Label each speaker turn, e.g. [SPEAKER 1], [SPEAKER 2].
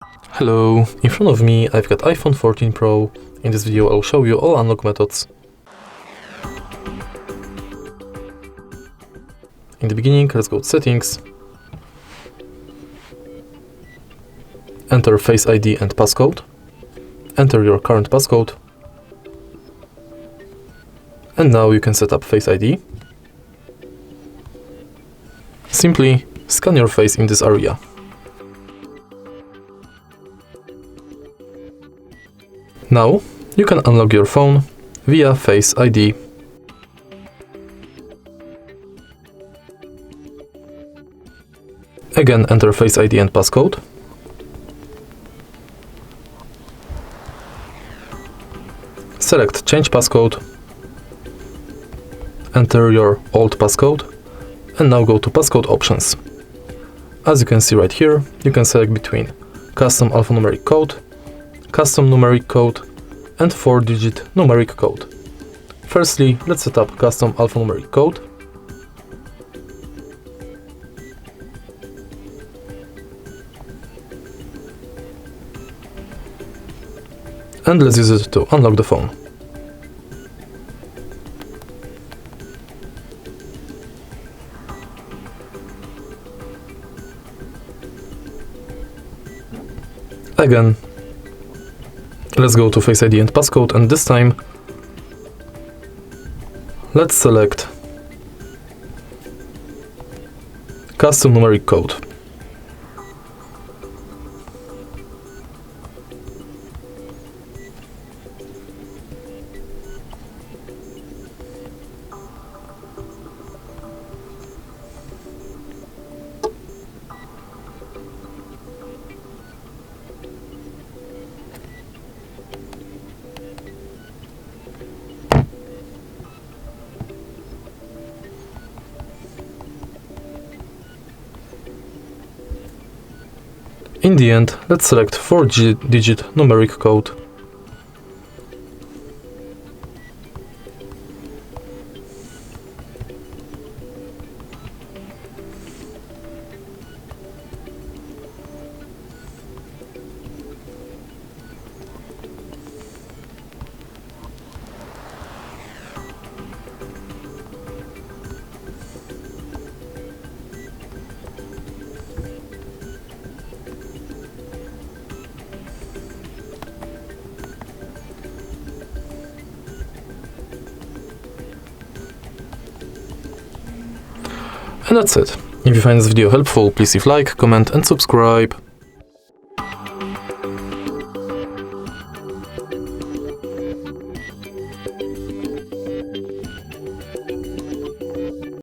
[SPEAKER 1] Hello, in front of me I've got iPhone 14 Pro. In this video I'll show you all unlock methods. In the beginning, let's go to settings, enter Face ID and passcode, enter your current passcode, and now you can set up Face ID. Simply scan your face in this area. Now you can unlock your phone via Face ID. Again, enter Face ID and passcode. Select Change Passcode. Enter your old passcode. And now go to Passcode Options. As you can see right here, you can select between Custom Alphanumeric Code, Custom Numeric Code, and 4-digit numeric code. Firstly, let's set up Custom Alphanumeric Code. And let's use it to unlock the phone. Again, let's go to Face ID and passcode, and this time let's select Custom Numeric Code. In the end, let's select 4-digit numeric code. And that's it. If you find this video helpful, please leave like, comment and subscribe.